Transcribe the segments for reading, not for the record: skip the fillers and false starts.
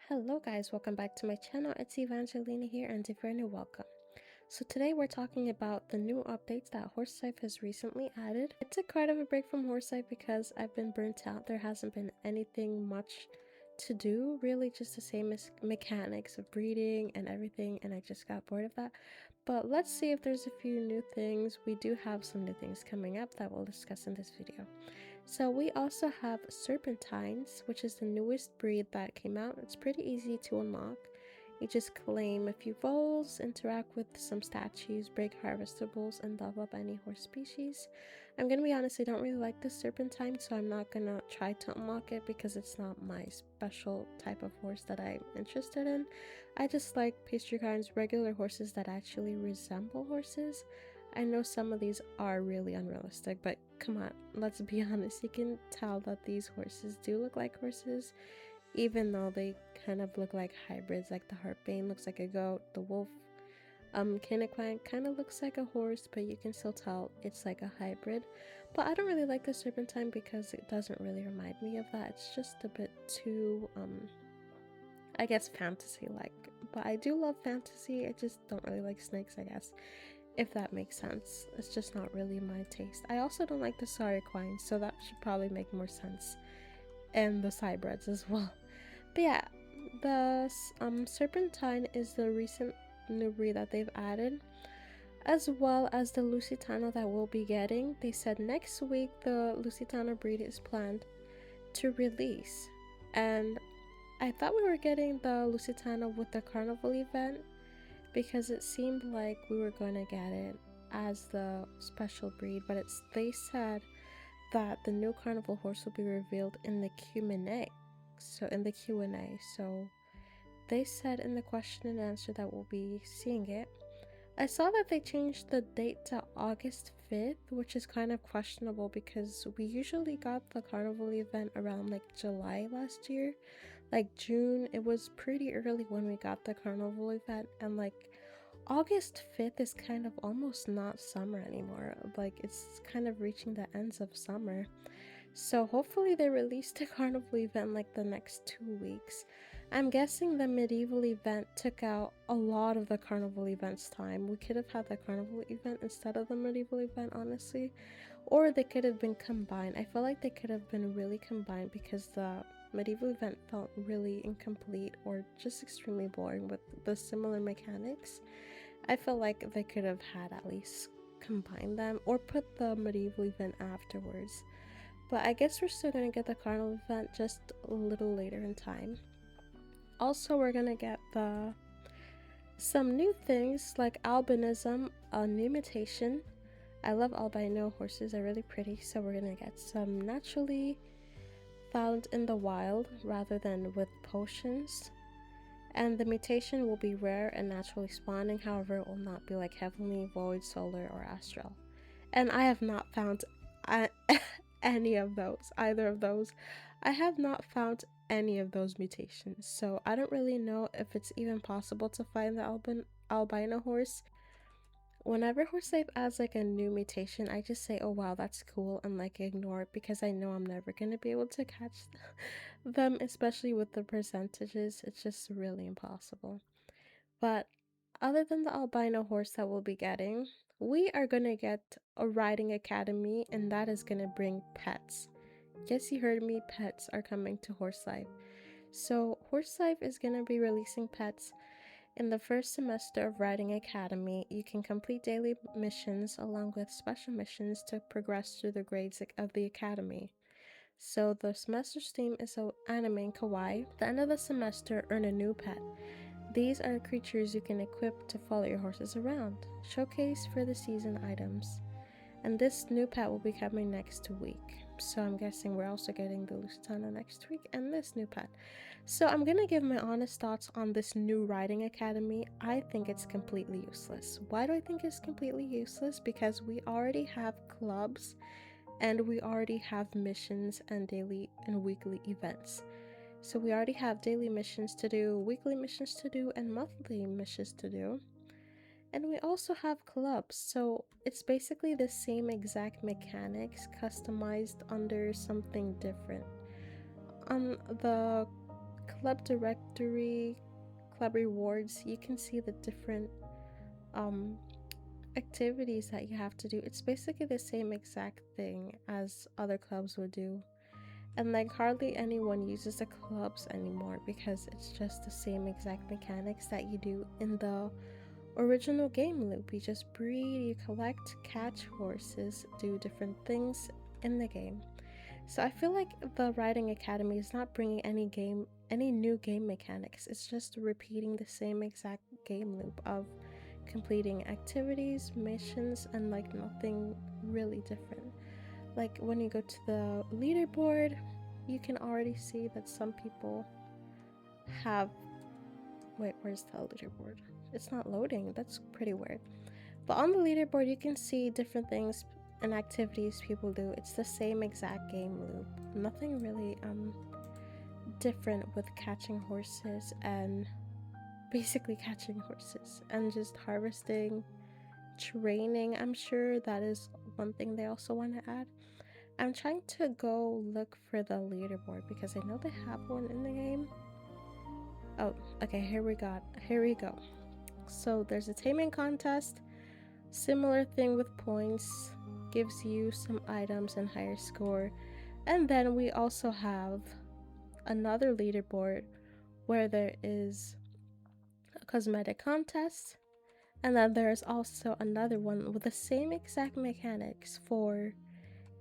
Hello guys, welcome back to my channel. It's Evangelina here, and if you're new, welcome. So today we're talking about the new updates that Horselife has recently added. I took quite of a break from Horselife because I've been burnt out. There hasn't been anything much to do, really just the same as mechanics of breeding and everything, and I just got bored of that. But let's see if there's a few new things. We do have some new things coming up that we'll discuss in this video. So we also have Serpentines, which is the newest breed that came out. It's pretty easy to unlock. You just claim a few voles, interact with some statues, break harvestables, and level up any horse species. I'm gonna be honest, I don't really like this Serpentine, so I'm not gonna try to unlock it because it's not my special type of horse that I'm interested in. I just like pastry kinds, regular horses that actually resemble horses. I know some of these are really unrealistic, but come on, let's be honest, you can tell that these horses do look like horses, even though they kind of look like hybrids. Like the Harpane looks like a goat, the wolf Kinnaquen kind of looks like a horse, but you can still tell it's like a hybrid. But I don't really like the Serpentine because it doesn't really remind me of that. It's just a bit too I guess fantasy like, but I do love fantasy. I just don't really like snakes, I guess, if that makes sense. It's just not really my taste. I also don't like the Sauriquine, so that should probably make more sense, and the hybrids as well. But yeah, the Serpentine is the recent new breed that they've added, as well as the Lusitano that we'll be getting. They said next week the Lusitano breed is planned to release, and I thought we were getting the Lusitano with the carnival event because it seemed like we were going to get it as the special breed, but they said that the new carnival horse will be revealed in the Q&A. So they said in the question and answer that we'll be seeing it. I saw that they changed the date to August 5th, which is kind of questionable because we usually got the carnival event around like July last year. Like June, it was pretty early when we got the carnival event, and like August 5th is kind of almost not summer anymore. Like it's kind of reaching the ends of summer. So hopefully they release the carnival event like the next 2 weeks. I'm guessing the medieval event took out a lot of the carnival event's time. We could have had the carnival event instead of the medieval event, honestly. Or they could have been combined. I feel like they could have been really combined because the medieval event felt really incomplete or just extremely boring with the similar mechanics. I feel like they could have had at least combined them or put the medieval event afterwards. But I guess we're still gonna get the carnival event just a little later in time. Also, we're gonna get some new things like albinism, a new mutation. I love albino horses, they're really pretty, so we're gonna get some naturally found in the wild rather than with potions. And the mutation will be rare and naturally spawning, however it will not be like heavenly, void, solar, or astral. And I have not found any of those, either of those. I have not found any of those mutations, so I don't really know if it's even possible to find the albino horse. Whenever Horselife adds like a new mutation, I just say, oh wow, that's cool, and like ignore it because I know I'm never gonna be able to catch them, especially with the percentages. It's just really impossible. But other than the albino horse that we'll be getting, we are gonna get a riding academy, and that is gonna bring pets. Yes, you heard me, pets are coming to Horselife. So Horselife is gonna be releasing pets. In the first semester of Riding Academy, you can complete daily missions along with special missions to progress through the grades of the academy. So the semester's theme is anime and kawaii. At the end of the semester, earn a new pet. These are creatures you can equip to follow your horses around. Showcase for the season items. And this new pet will be coming next week. So I'm guessing we're also getting the Lusitano next week and this new pet. So I'm gonna give my honest thoughts on this new riding academy. I think it's completely useless. Why do I think it's completely useless? Because we already have clubs and we already have missions and daily and weekly events. So we already have daily missions to do, weekly missions to do, and monthly missions to do. And we also have clubs, so it's basically the same exact mechanics customized under something different. The club directory, club rewards, you can see the different um activities that you have to do. It's basically the same exact thing as other clubs would do. And like hardly anyone uses the clubs anymore because it's just the same exact mechanics that you do in the original game loop. You just breed, you collect, catch horses, do different things in the game. So I feel like the Riding Academy is not bringing any new game mechanics. It's just repeating the same exact game loop of completing activities, missions, and like nothing really different. Like when you go to the leaderboard, you can already see that some people have. Wait, where's the leaderboard? It's not loading. That's pretty weird. But on the leaderboard, you can see different things and activities people do. It's the same exact game loop. Nothing really different with catching horses and basically catching horses and just harvesting, training. I'm sure that is one thing they also want to add. I'm trying to go look for the leaderboard because I know they have one in the game. Oh, okay, here we go. So there's a taming contest. Similar thing with points, gives you some items and higher score. And then we also have another leaderboard where there is a cosmetic contest. And then there's also another one with the same exact mechanics for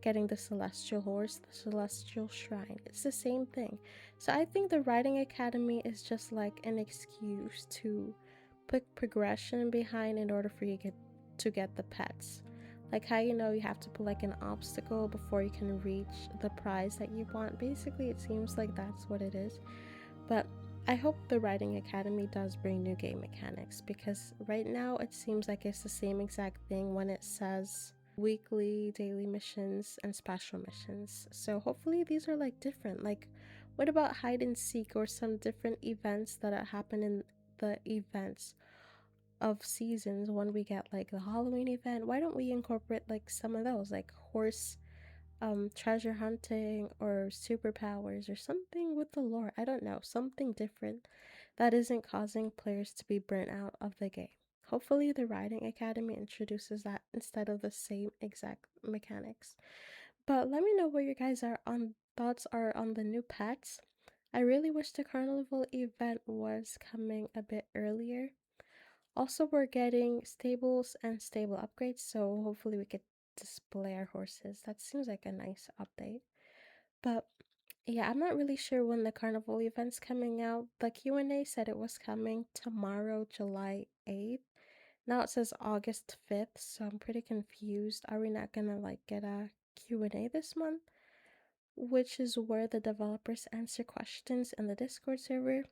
getting the celestial horse, the celestial shrine. It's the same thing. So I think the Riding Academy is just like an excuse to put progression behind in order for you to get the pets. Like how you know you have to put like an obstacle before you can reach the prize that you want. Basically, it seems like that's what it is. But I hope the Riding Academy does bring new game mechanics because right now it seems like it's the same exact thing when it says weekly, daily missions, and special missions. So hopefully these are like different. Like, what about hide and seek or some different events that happen in the events of seasons when we get like the Halloween event? Why don't we incorporate like some of those, like horse treasure hunting or superpowers or something with the lore? I don't know, something different that isn't causing players to be burnt out of the game. Hopefully the Riding Academy introduces that instead of the same exact mechanics. But let me know what your guys are on thoughts are on the new pets. I really wish the carnival event was coming a bit earlier. Also, we're getting stables and stable upgrades, so hopefully we could display our horses. That seems like a nice update. But yeah, I'm not really sure when the carnival event's coming out. The Q&A said it was coming tomorrow, July 8th. Now it says August 5th, so I'm pretty confused. Are we not gonna like get a Q&A this month? Which is where the developers answer questions in the Discord server.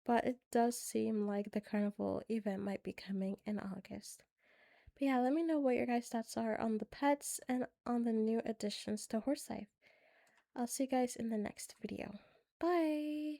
But it does seem like the carnival event might be coming in August. But yeah, let me know what your guys' thoughts are on the pets and on the new additions to Horse Life. I'll see you guys in the next video. Bye!